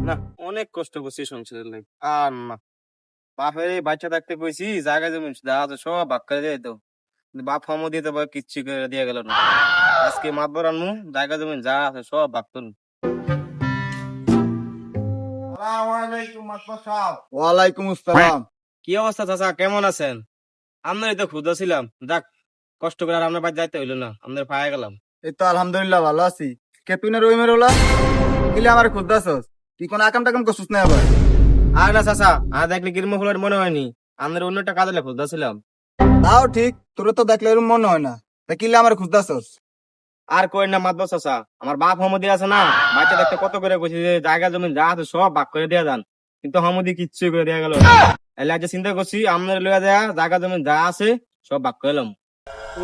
না, অনেক কষ্ট করছি সংসারের লাগে। আর না, বাপের এই বাচ্চা থাকতে কইছি জায়গা জমি যা আছে সব ভাগ করে দিয়ে দিত, কিন্তু বাপ হামও দিতে পারে, কিচ্ছু করে দিয়ে গেল না। আজকে মাতবর আনমু, জায়গা জমি যা আছে সব ভাগ করুন। ওয়ালাইকুম আসসালাম। কি অবস্থা চাচা, কেমন আছেন? আপনারই তো ক্ষুদ্র ছিলাম, যাক কষ্ট করে আর আপনার বাড়ি যাইতে হইলো না, আপনার পায়ে গেলাম। এই তো আলহামদুলিল্লাহ ভালো আছি। কে তুই না রহিমের ওলা কিলে আমার খুদ্দাছস? তুই কোন আকাম টাকাম করছিস না আবার? আর না চাচা, আর দেখলে গ্রীষ্ম ফুলের মনে হয়নি, আপনার অন্য একটা কাজে ক্ষুদ্র ছিলাম। তাও ঠিক, তোর তো দেখলে এরকম মনে হয় না। তা কিলে আমার খুদ্দাছস? আর কই না মাতবর চাচা, আমার বাপ হমদি আছে না, বাচ্চা দেখতে কত করে কইছি যে জায়গা জমি যা আছে সব ভাগ করে দেয়া যান, কিন্তু হমদি কিচ্ছু করে দেয়া গেল না। এলে আজ চিন্তা করছি আপনার লইয়া দেয়া জায়গা জমি যা আছে সব ভাগ করে এলাম।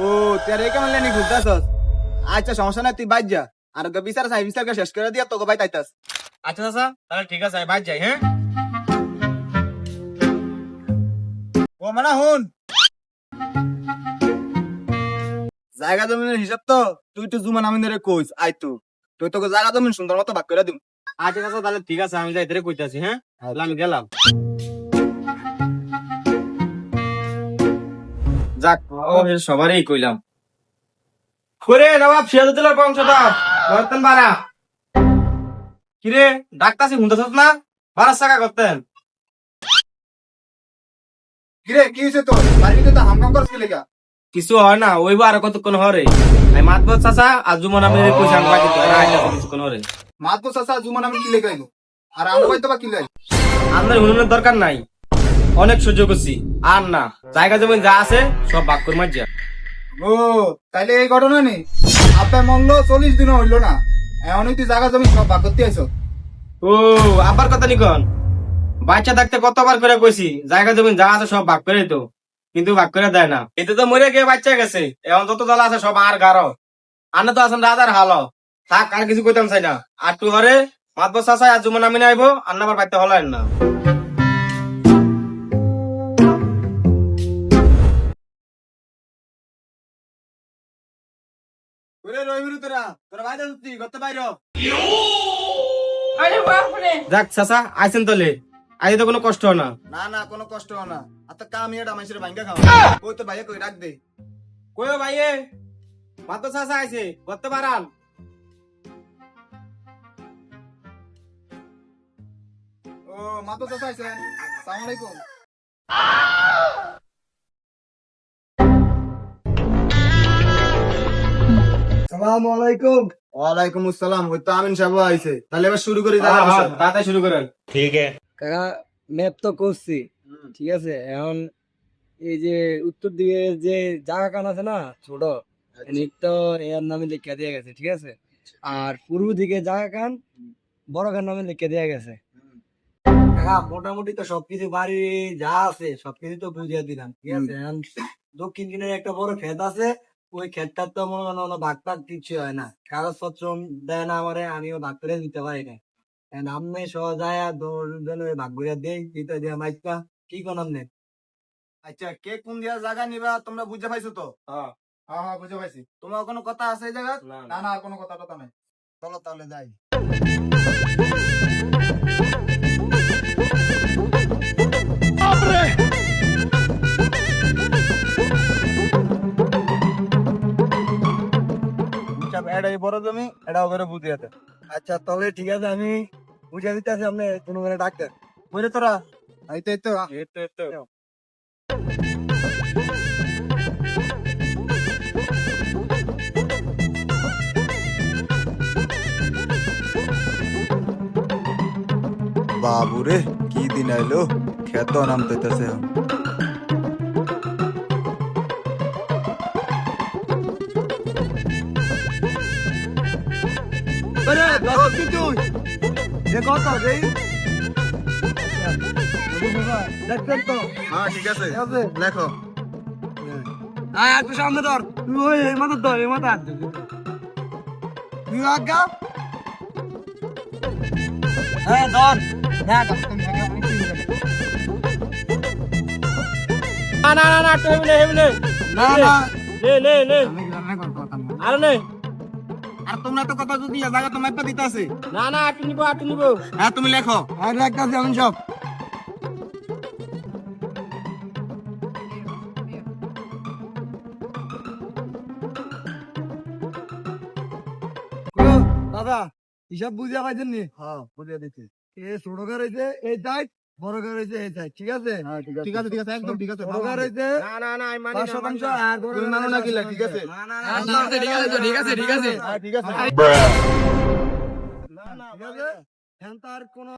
ও তুই আর এই কেমন লেনি খুদ্দাছস? আচ্ছা সমস্যা নাই, তুই বাইর যা। আর বিচার চাই, বিচারকে শেষ করে দিয়া তোকে বাই তাইতাস। আচ্ছা চাচা, তাহলে ঠিক আছে, বাইর যাই। হ্যাঁ, ও মানে হুন, জায়গা জমিনের হিসাব তো তুই তো জুমান আমি ধরে কইস আই তো, তুই তোকে জায়গা জমিন সুন্দর মতো ভাগ করে দিম। আচ্ছা চাচা, তাহলে ঠিক আছে, আমি যাইতে কইতাছি। হ্যাঁ, তাহলে আমি গেলাম। যাক, ও সবারই কইলাম। করে নবাব সিরাজউদ্দৌলার বংশধর বর্তন বাড়া। কিরে ডাক্তারছি শুনতেছস না? বারাস টাকা করতেন। কিরে কি হয়েছে তোর? বাড়িতে তো হামকাম করছিস লেগা? কিছু হয় না, ওইব আর কতক্ষণ হরে। আমি মাতবর চাচা আর জুমন আমি কইছি আমি বাকি কিছুক্ষণ হরে। মাতবো চাচা জুমান আমি কি লেগাইল, আর আমি হয়তো বা কি লাই। আমাদের হুনুনের দরকার নাই, অনেক সহ্য করছি। আর না, জায়গা জমি যা আছে সব ভাগ করে মাঝিয়া। ও তাইলে এই ঘটনা নেই, আপনার মঙ্গল 40 দিনও হইলো না, এমনই তুই জায়গা জমি সব ভাগ করতে আইছো। ও আবার কথা নিকন, বাচ্চা থাকতে কতবার করে কইছি জায়গা জমি যা আছে সব ভাগ করে দিত, কিন্তু ভাগ করে দেয় না। এতে তো মরে গিয়ে বাচ্চা গেছে, এখন যত দল আছে সব আর গারো। আনে তো আছেন রাজার হালো, থাক আর কিছু কইতাম চাই না। আর তুই হরে মাতবর চাচা আর জুমন আমি আইবো, আর না আবার বাড়িতে হলাইন না। ওরে রহিমিরু তোরা তোরা বাইরে যাচ্ছি করতে বাইরে। আরে বাপরে! যাক চাচা আইসেন তলে, আজ তো কোনো কষ্ট হয় না। না না কোনো কষ্ট হয় না, আর তো কাম এটা মাইসের ভাঙ্গা খাওয়া। ওই তো ভাইয়া কই রাখ দে। কইও ভাই এ মাতবর চাচা আইছে, করতে পারান। ও মাতো চাচা আইছেন, আসসালামু আলাইকুম। আসসালামু আলাইকুম। ওয়ালাইকুম আসসালাম। ওই তো আমিন সাহেব আইছে, তাহলে এবার শুরু করি। হ্যাঁ, হ্যাঁ, তাড়াতাড়ি শুরু করেন। কাকা ম্যাপ তো করছি, ঠিক আছে। এখন এই যে উত্তর দিকে যে জায়গা কান আছে না ছোট, এদিক তো এর নামে লিখে দিয়ে গেছে, ঠিক আছে। আর পূর্ব দিকে জায়গা কান বড় খান নামে লিখে দিয়ে গেছে। কাকা মোটামুটি তো সবকিছু বাড়ি যা আছে সবকিছু তো বুঝিয়ে দিলাম, ঠিক আছে। এখন দক্ষিণ দিনের একটা বড় ক্ষেত আছে, ওই ক্ষেতটার তো মনে হয় না ভাগ টাগ কিছু হয় না, কাগজপত্র দেয় না আমারে, আমিও ভাগ করে দিতে পারি না। আমনে সহজায় দশজন ভাগ করে দেই দিতে দিয়ে মাইকা কি কোন আমনে। আচ্ছা কে কোন দিয়া জায়গা নিবা তোমরা বুঝে পাইছো তো? হ্যাঁ, হ্যাঁ হ্যাঁ বুঝে পাইছি। তোমার কোনো কথা আছে এই জায়গা? না, না না আর কোনো কথা টথা নাই। চলো তাহলে যাই। এটাই বড় জমি, এটাও করে বুঝিয়ে দে। আচ্ছা তাহলে ঠিক আছে, আমি বুঝে দিতে আছি, আপনি কোনো মানে ডাক্তার বুঝলে তোরা এই তো এই তো এই তো, এই তো। বাবুরে কি দিন আইলো, খেত নামতেছে। দেখছেন তো? হ্যাঁ ঠিক আছে লেখো। আয় একটু সামনে ধর, তুই ওই এই মাথা ধর, এই মাথা তুই আজ্ঞা। হ্যাঁ ধর দেখ। না না না না, টেবিলে হেবিলে না না লে লে লে, আমি গ্রামে কথা না। আর নে। আর তোমরা তো কথা যদি জায়গা তো মাইপা দিতে আছে। না না আটু নিবো হ্যাঁ তুমি লেখো। আর রাখতেছি আমি সব দাদা হিসাব বুঝিয়া পাইছেন নি? হ্যাঁ বুঝিয়ে দিচ্ছি। এ ছোট ঘর হয়েছে এই সাইড, বড় ঘর হয়েছে এই সাইড, ঠিক আছে? হ্যাঁ ঠিক আছে একদম ঠিক আছে। ছোট ঘর হয়েছে না না না আমি মানি 5% আর বড় তুমি ঘর মানো না হয়েছে কিলা, 5%। ঠিক আছে? না না হ্যাঁ, ঠিক আছে ঠিক আছে ঠিক আছে হ্যাঁ ঠিক আছে। না না ঠিক আছে এখন তার কোনো